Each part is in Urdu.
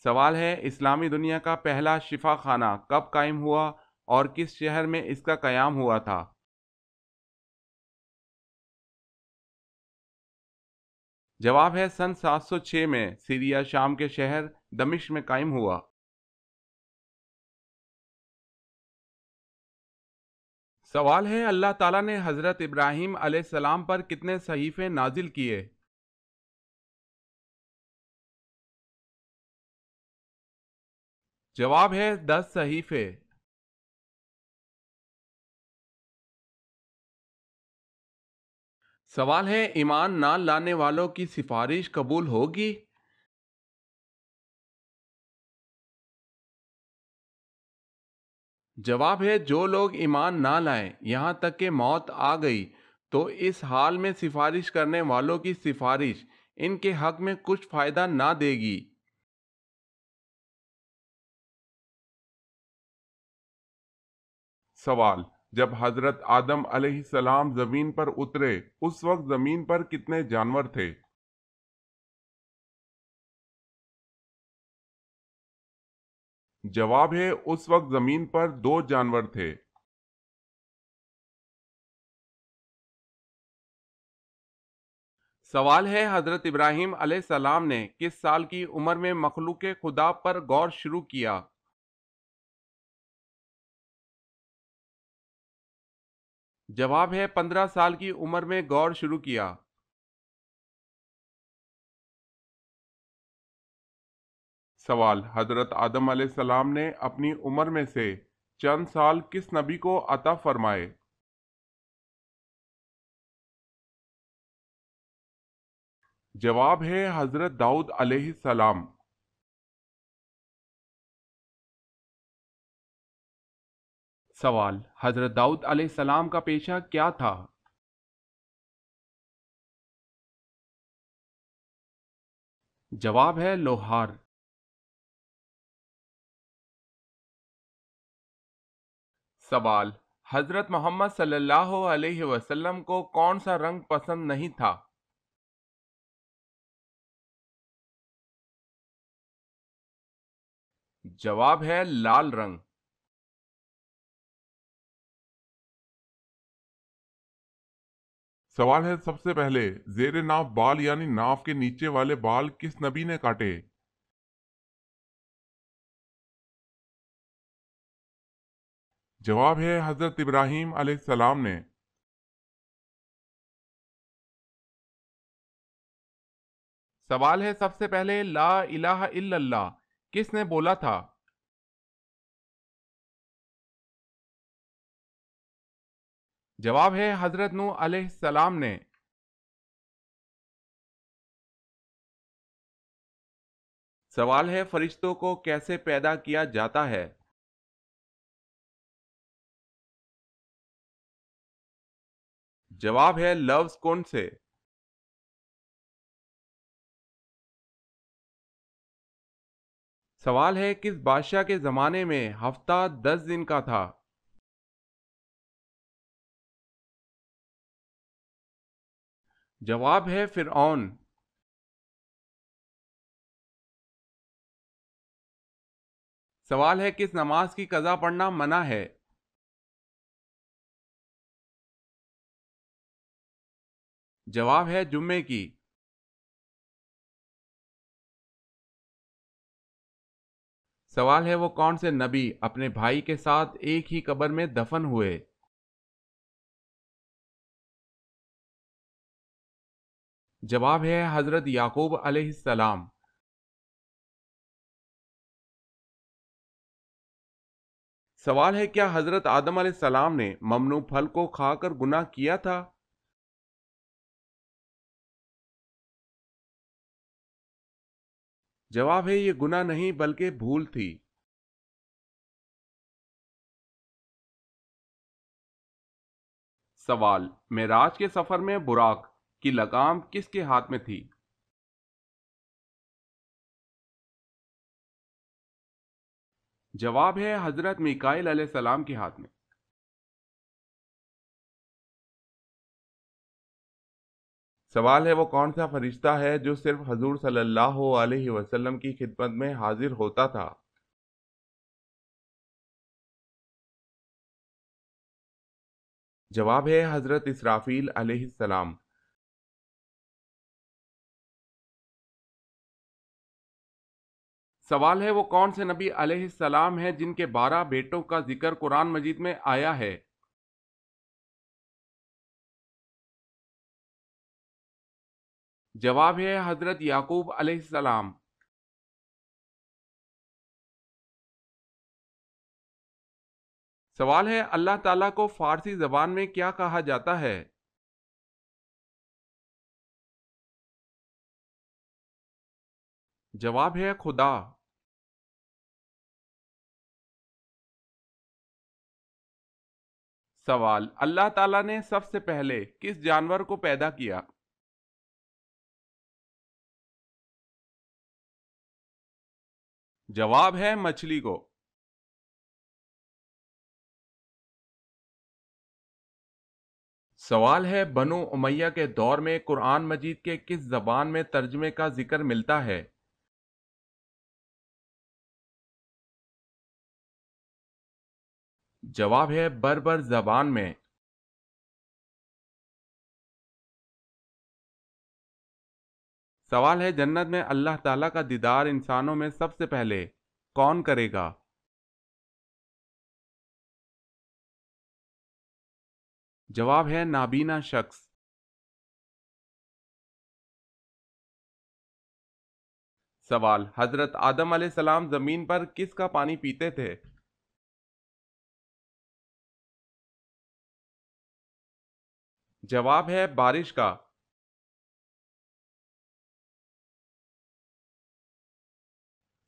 سوال ہے اسلامی دنیا کا پہلا شفا خانہ کب قائم ہوا اور کس شہر میں اس کا قیام ہوا تھا؟ جواب ہے سن 706 میں سیریا شام کے شہر دمشق میں قائم ہوا۔ سوال ہے اللہ تعالیٰ نے حضرت ابراہیم علیہ السلام پر کتنے صحیفے نازل کیے؟ جواب ہے 10 صحیفے۔ سوال ہے ایمان نہ لانے والوں کی سفارش قبول ہوگی؟ جواب ہے جو لوگ ایمان نہ لائیں یہاں تک کہ موت آ گئی تو اس حال میں سفارش کرنے والوں کی سفارش ان کے حق میں کچھ فائدہ نہ دے گی۔ سوال جب حضرت آدم علیہ السلام زمین پر اترے اس وقت زمین پر کتنے جانور تھے؟ جواب ہے اس وقت زمین پر 2 جانور تھے۔ سوال ہے حضرت ابراہیم علیہ السلام نے کس سال کی عمر میں مخلوق خدا پر غور شروع کیا؟ جواب ہے 15 سال کی عمر میں غور شروع کیا۔ سوال حضرت آدم علیہ السلام نے اپنی عمر میں سے چند سال کس نبی کو عطا فرمائے؟ جواب ہے حضرت داؤد علیہ السلام۔ سوال حضرت داؤد علیہ السلام کا پیشہ کیا تھا؟ جواب ہے لوہار۔ سوال حضرت محمد صلی اللہ علیہ وسلم کو کون سا رنگ پسند نہیں تھا؟ جواب ہے لال رنگ۔ سوال ہے سب سے پہلے زیر ناف بال یعنی ناف کے نیچے والے بال کس نبی نے کاٹے؟ جواب ہے حضرت ابراہیم علیہ السلام نے۔ سوال ہے سب سے پہلے لا الہ الا اللہ کس نے بولا تھا؟ جواب ہے حضرت نوح علیہ السلام نے۔ سوال ہے فرشتوں کو کیسے پیدا کیا جاتا ہے؟ جواب ہے لفظ کن سے۔ سوال ہے کس بادشاہ کے زمانے میں ہفتہ 10 دن کا تھا؟ جواب ہے فرعون۔ سوال ہے کس نماز کی قضا پڑھنا منع ہے؟ جواب ہے جمعے کی۔ سوال ہے وہ کون سے نبی اپنے بھائی کے ساتھ ایک ہی قبر میں دفن ہوئے؟ جواب ہے حضرت یعقوب علیہ السلام۔ سوال ہے کیا حضرت آدم علیہ السلام نے ممنوع پھل کو کھا کر گناہ کیا تھا؟ جواب ہے یہ گناہ نہیں بلکہ بھول تھی۔ سوال معراج کے سفر میں براق کی لگام کس کے ہاتھ میں تھی؟ جواب ہے حضرت میکائیل علیہ السلام کے ہاتھ میں۔ سوال ہے وہ کون سا فرشتہ ہے جو صرف حضور صلی اللہ علیہ وسلم کی خدمت میں حاضر ہوتا تھا؟ جواب ہے حضرت اسرافیل علیہ السلام۔ سوال ہے وہ کون سے نبی علیہ السلام ہیں جن کے 12 بیٹوں کا ذکر قرآن مجید میں آیا ہے؟ جواب ہے حضرت یعقوب علیہ السلام۔ سوال ہے اللہ تعالیٰ کو فارسی زبان میں کیا کہا جاتا ہے؟ جواب ہے خدا۔ سوال اللہ تعالیٰ نے سب سے پہلے کس جانور کو پیدا کیا؟ جواب ہے مچھلی کو۔ سوال ہے بنو امیہ کے دور میں قرآن مجید کے کس زبان میں ترجمے کا ذکر ملتا ہے؟ جواب ہے بربر زبان میں۔ سوال ہے جنت میں اللہ تعالیٰ کا دیدار انسانوں میں سب سے پہلے کون کرے گا؟ جواب ہے نابینا شخص۔ سوال حضرت آدم علیہ السلام زمین پر کس کا پانی پیتے تھے؟ جواب ہے بارش کا۔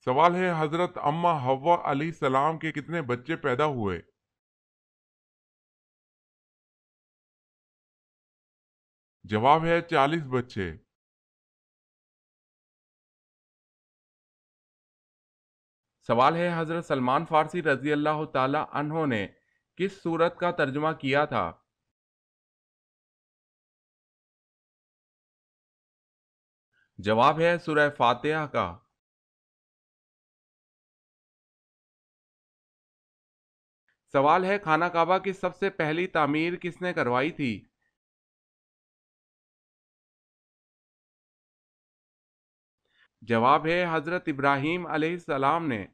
سوال ہے حضرت اما حوا علیہ السلام کے کتنے بچے پیدا ہوئے؟ جواب ہے 40 بچے۔ سوال ہے حضرت سلمان فارسی رضی اللہ تعالی عنہ نے کس سورت کا ترجمہ کیا تھا؟ جواب ہے سورہ فاتحہ کا۔ سوال ہے خانہ کعبہ کی سب سے پہلی تعمیر کس نے کروائی تھی؟ جواب ہے حضرت ابراہیم علیہ السلام نے۔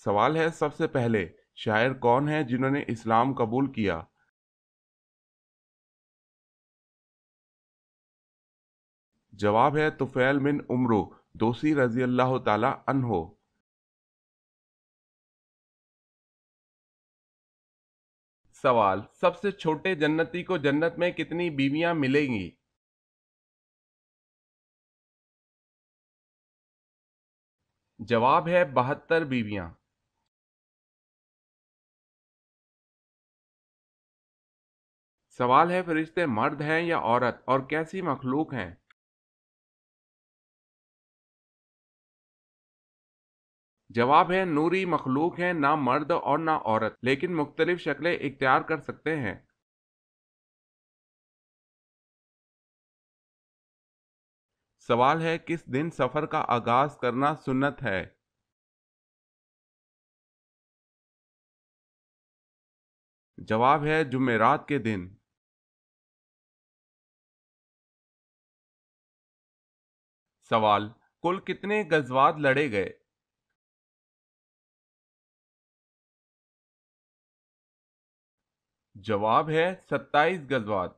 سوال ہے سب سے پہلے شاعر کون ہیں جنہوں نے اسلام قبول کیا؟ جواب ہے طفیل بن عمرو دوسی رضی اللہ تعالی عنہ۔ سوال سب سے چھوٹے جنتی کو جنت میں کتنی بیویاں ملیں گی؟ جواب ہے 72 بیویاں۔ سوال ہے فرشتے مرد ہیں یا عورت اور کیسی مخلوق ہیں؟ جواب ہے نوری مخلوق ہیں، نہ مرد اور نہ عورت، لیکن مختلف شکلیں اختیار کر سکتے ہیں۔ سوال ہے کس دن سفر کا آغاز کرنا سنت ہے؟ جواب ہے جمعرات کے دن۔ سوال کل کتنے غزوات لڑے گئے؟ جواب ہے 27 غزوات۔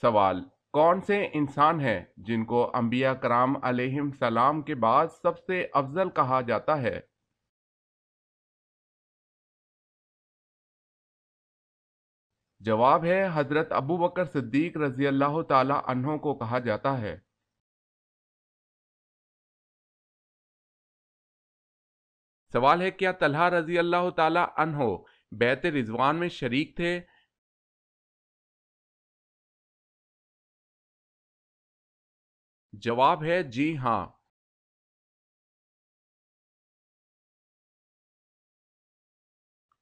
سوال کون سے انسان ہیں جن کو انبیاء کرام علیہم السلام کے بعد سب سے افضل کہا جاتا ہے؟ جواب ہے حضرت ابو بکر صدیق رضی اللہ تعالی عنہ کو کہا جاتا ہے۔ سوال ہے کیا طلحہ رضی اللہ تعالی عنہ بیعت رضوان میں شریک تھے؟ جواب ہے جی ہاں۔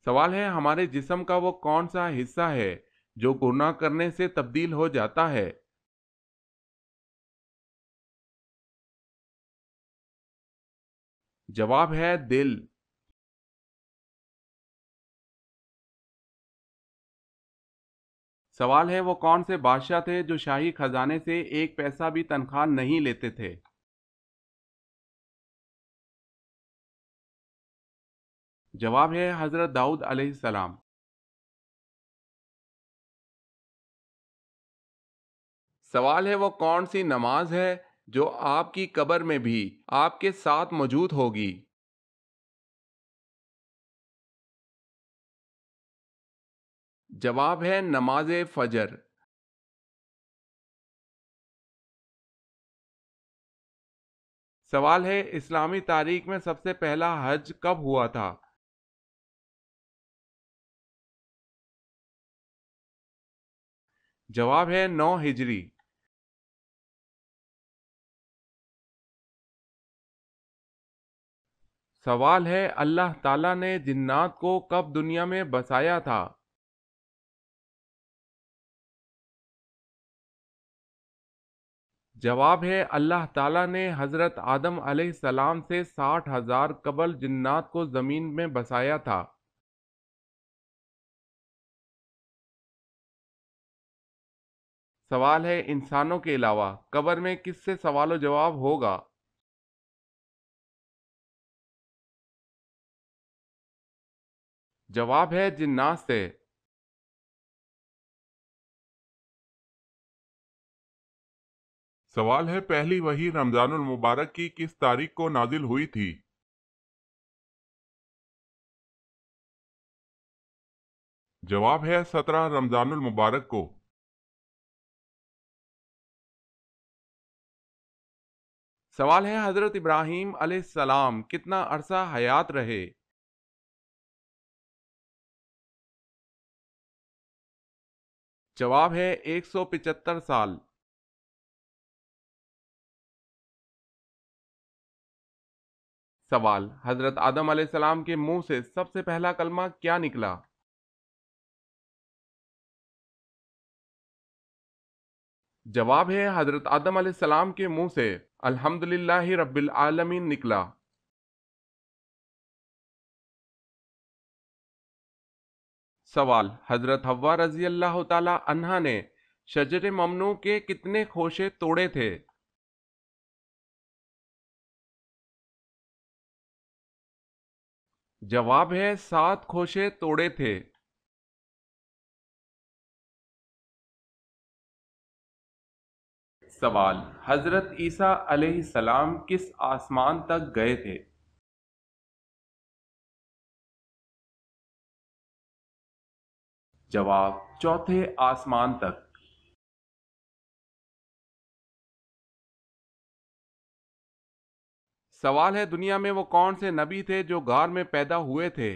سوال ہے ہمارے جسم کا وہ کون سا حصہ ہے جو گناہ کرنے سے تبدیل ہو جاتا ہے؟ جواب ہے دل۔ سوال ہے وہ کون سے بادشاہ تھے جو شاہی خزانے سے ایک پیسہ بھی تنخواہ نہیں لیتے تھے؟ جواب ہے حضرت داؤد علیہ السلام۔ سوال ہے وہ کون سی نماز ہے جو آپ کی قبر میں بھی آپ کے ساتھ موجود ہوگی؟ جواب ہے نماز فجر۔ سوال ہے اسلامی تاریخ میں سب سے پہلا حج کب ہوا تھا؟ جواب ہے 9 ہجری۔ سوال ہے اللہ تعالیٰ نے جنات کو کب دنیا میں بسایا تھا؟ جواب ہے اللہ تعالیٰ نے حضرت آدم علیہ السلام سے 60,000 قبل جنات کو زمین میں بسایا تھا۔ سوال ہے انسانوں کے علاوہ قبر میں کس سے سوال و جواب ہوگا؟ جواب ہے جنات سے۔ سوال ہے پہلی وحی رمضان المبارک کی کس تاریخ کو نازل ہوئی تھی؟ جواب ہے 17 رمضان المبارک کو۔ سوال ہے حضرت ابراہیم علیہ السلام کتنا عرصہ حیات رہے؟ جواب ہے 175 سال۔ سوال حضرت آدم علیہ السلام کے منہ سے سب سے پہلا کلمہ کیا نکلا؟ جواب ہے حضرت آدم علیہ السلام کے منہ سے الحمدللہ رب العالمین نکلا۔ سوال حضرت حوا رضی اللہ تعالی عنہا نے شجر ممنوع کے کتنے خوشے توڑے تھے؟ جواب ہے 7 خوشے توڑے تھے۔ سوال حضرت عیسیٰ علیہ السلام کس آسمان تک گئے تھے؟ جواب چوتھے آسمان تک۔ سوال ہے دنیا میں وہ کون سے نبی تھے جو غار میں پیدا ہوئے تھے؟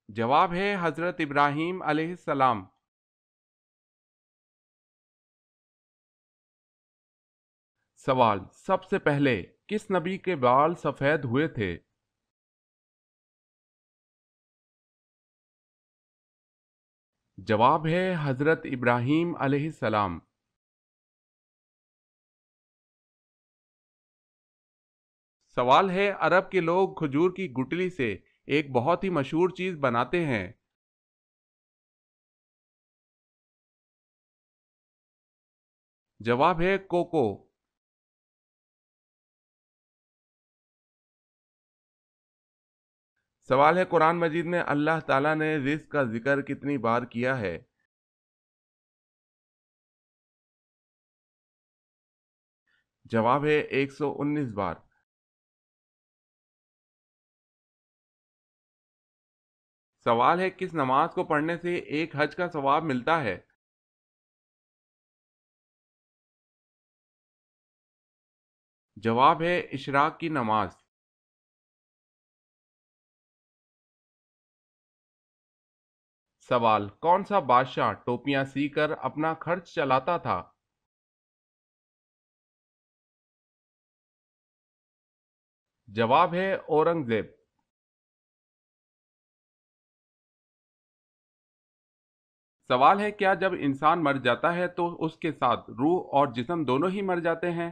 جواب ہے حضرت ابراہیم علیہ السلام۔ سوال سب سے پہلے کس نبی کے بال سفید ہوئے تھے؟ جواب ہے حضرت ابراہیم علیہ السلام۔ سوال ہے عرب کے لوگ کھجور کی گٹلی سے ایک بہت ہی مشہور چیز بناتے ہیں۔ جواب ہے کوکو۔ سوال ہے قرآن مجید میں اللہ تعالیٰ نے رزق کا ذکر کتنی بار کیا ہے؟ جواب ہے 119 بار۔ سوال ہے کس نماز کو پڑھنے سے ایک حج کا ثواب ملتا ہے؟ جواب ہے اشراق کی نماز۔ سوال کون سا بادشاہ ٹوپیاں سی کر اپنا خرچ چلاتا تھا؟ جواب ہے اورنگزیب۔ سوال ہے کیا جب انسان مر جاتا ہے تو اس کے ساتھ روح اور جسم دونوں ہی مر جاتے ہیں؟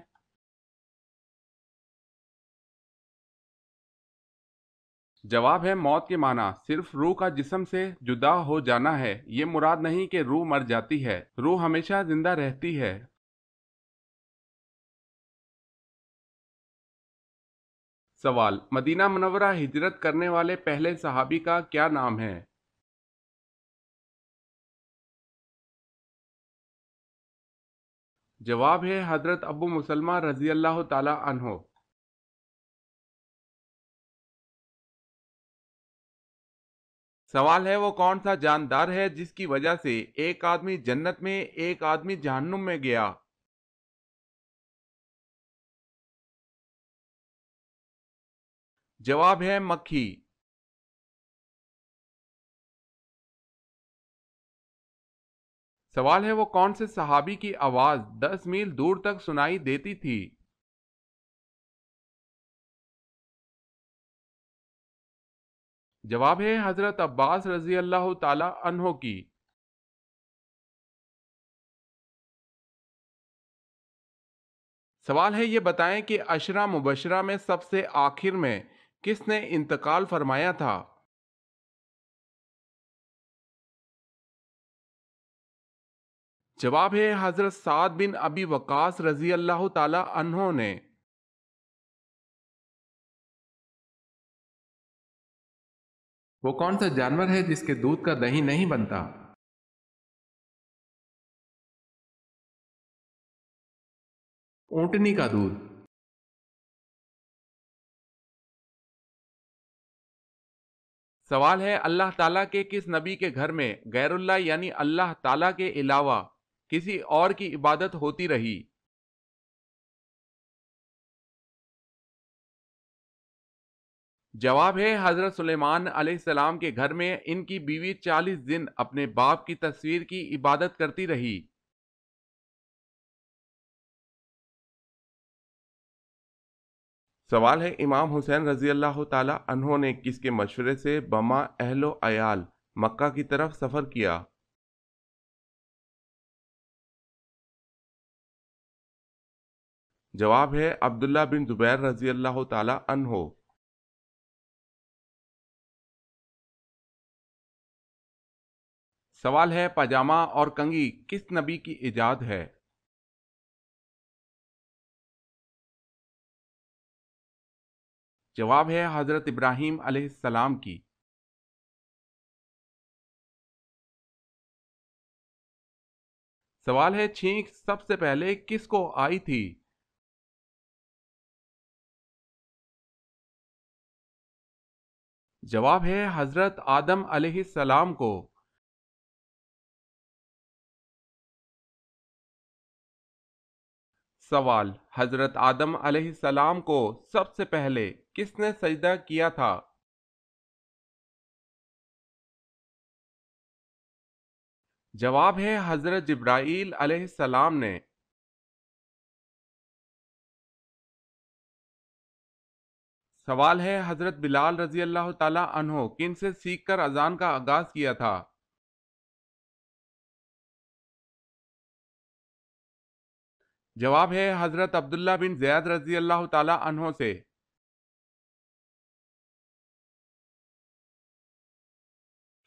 جواب ہے موت کے معنی صرف روح کا جسم سے جدا ہو جانا ہے، یہ مراد نہیں کہ روح مر جاتی ہے، روح ہمیشہ زندہ رہتی ہے۔ سوال، مدینہ منورہ ہجرت کرنے والے پہلے صحابی کا کیا نام ہے؟ جواب ہے حضرت ابو مسلمہ رضی اللہ تعالی عنہ۔ سوال ہے وہ کون سا جاندار ہے جس کی وجہ سے ایک آدمی جنت میں ایک آدمی جہنم میں گیا؟ جواب ہے مکھی۔ سوال ہے وہ کون سے صحابی کی آواز 10 میل دور تک سنائی دیتی تھی؟ جواب ہے حضرت عباس رضی اللہ تعالی عنہ کی۔ سوال ہے یہ بتائیں کہ عشرہ مبشرہ میں سب سے آخر میں کس نے انتقال فرمایا تھا؟ جواب ہے حضرت سعد بن ابی وقاص رضی اللہ تعالی عنہ نے۔ وہ کون سا جانور ہے جس کے دودھ کا دہی نہیں بنتا؟ اونٹنی کا دودھ۔ سوال ہے اللہ تعالیٰ کے کس نبی کے گھر میں غیر اللہ یعنی اللہ تعالیٰ کے علاوہ کسی اور کی عبادت ہوتی رہی؟ جواب ہے حضرت سلیمان علیہ السلام کے گھر میں ان کی بیوی 40 دن اپنے باپ کی تصویر کی عبادت کرتی رہی۔ سوال ہے امام حسین رضی اللہ تعالی عنہ نے کس کے مشورے سے بما اہل و عیال مکہ کی طرف سفر کیا؟ جواب ہے عبداللہ بن زبیر رضی اللہ تعالی عنہ۔ سوال ہے پاجامہ اور کنگھی کس نبی کی ایجاد ہے؟ جواب ہے حضرت ابراہیم علیہ السلام کی۔ سوال ہے چھینک سب سے پہلے کس کو آئی تھی؟ جواب ہے حضرت آدم علیہ السلام کو۔ سوال، حضرت آدم علیہ السلام کو سب سے پہلے کس نے سجدہ کیا تھا؟ جواب ہے حضرت جبرائیل علیہ السلام نے۔ سوال ہے حضرت بلال رضی اللہ تعالی عنہ کن سے سیکھ کر اذان کا آغاز کیا تھا؟ جواب ہے حضرت عبداللہ بن زید رضی اللہ تعالی عنہ سے۔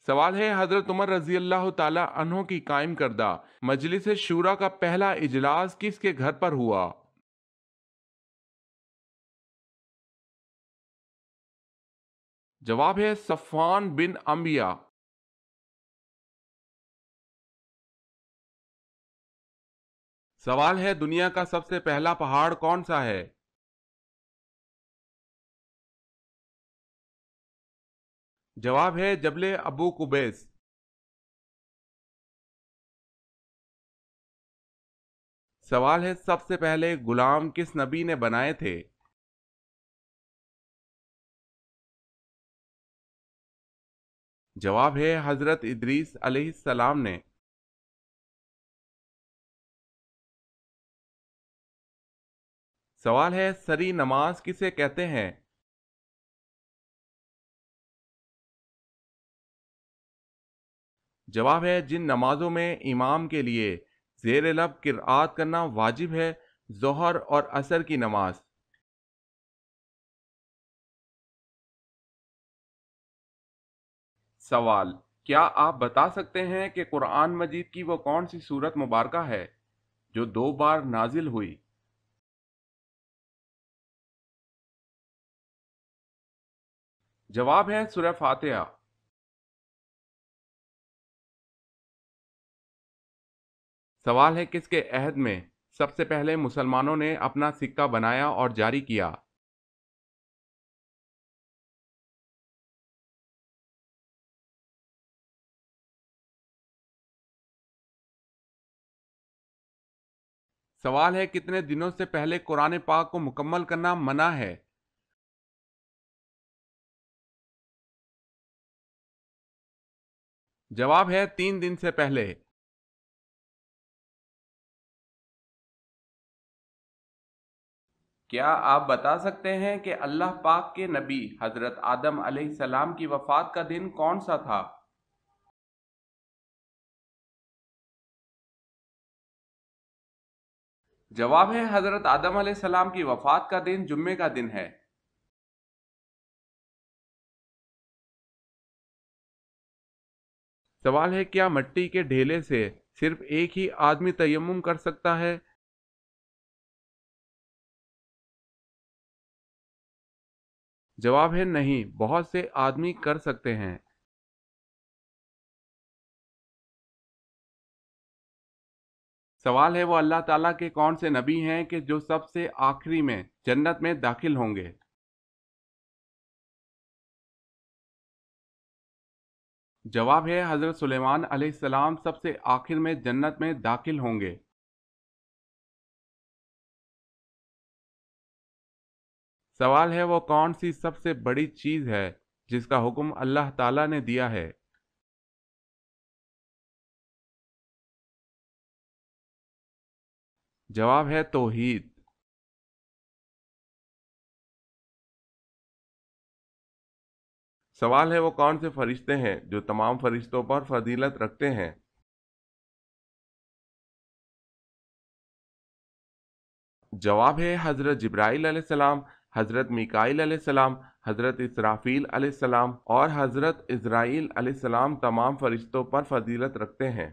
سوال ہے حضرت عمر رضی اللہ تعالی عنہ کی قائم کردہ مجلس شورا کا پہلا اجلاس کس کے گھر پر ہوا؟ جواب ہے صفوان بن انبیاء۔ سوال ہے دنیا کا سب سے پہلا پہاڑ کون سا ہے؟ جواب ہے جبل ابو قبیس۔ سوال ہے سب سے پہلے غلام کس نبی نے بنائے تھے؟ جواب ہے حضرت ادریس علیہ السلام نے۔ سوال ہے سری نماز کسے کہتے ہیں؟ جواب ہے جن نمازوں میں امام کے لیے زیر لب قرآت کرنا واجب ہے، ظہر اور عصر کی نماز۔ سوال: کیا آپ بتا سکتے ہیں کہ قرآن مجید کی وہ کون سی سورت مبارکہ ہے جو 2 بار نازل ہوئی؟ جواب ہے سورہ فاتحہ۔ سوال ہے کس کے عہد میں سب سے پہلے مسلمانوں نے اپنا سکہ بنایا اور جاری کیا؟ سوال ہے کتنے دنوں سے پہلے قرآن پاک کو مکمل کرنا منع ہے؟ جواب ہے 3 دن سے پہلے۔ کیا آپ بتا سکتے ہیں کہ اللہ پاک کے نبی حضرت آدم علیہ السلام کی وفات کا دن کون سا تھا؟ جواب ہے حضرت آدم علیہ السلام کی وفات کا دن جمعے کا دن ہے۔ سوال ہے کیا مٹی کے ڈھیلے سے صرف ایک ہی آدمی تیمم کر سکتا ہے؟ جواب ہے نہیں، بہت سے آدمی کر سکتے ہیں۔ سوال ہے وہ اللہ تعالیٰ کے کون سے نبی ہیں کہ جو سب سے آخری میں جنت میں داخل ہوں گے؟ جواب ہے حضرت سلیمان علیہ السلام سب سے آخر میں جنت میں داخل ہوں گے۔ سوال ہے وہ کون سی سب سے بڑی چیز ہے جس کا حکم اللہ تعالیٰ نے دیا ہے؟ جواب ہے توحید۔ سوال ہے وہ کون سے فرشتے ہیں جو تمام فرشتوں پر فضیلت رکھتے ہیں؟ جواب ہے حضرت جبرائیل علیہ السلام، حضرت میکائیل علیہ السلام، حضرت اسرافیل علیہ السلام اور حضرت عزرائیل علیہ السلام تمام فرشتوں پر فضیلت رکھتے ہیں۔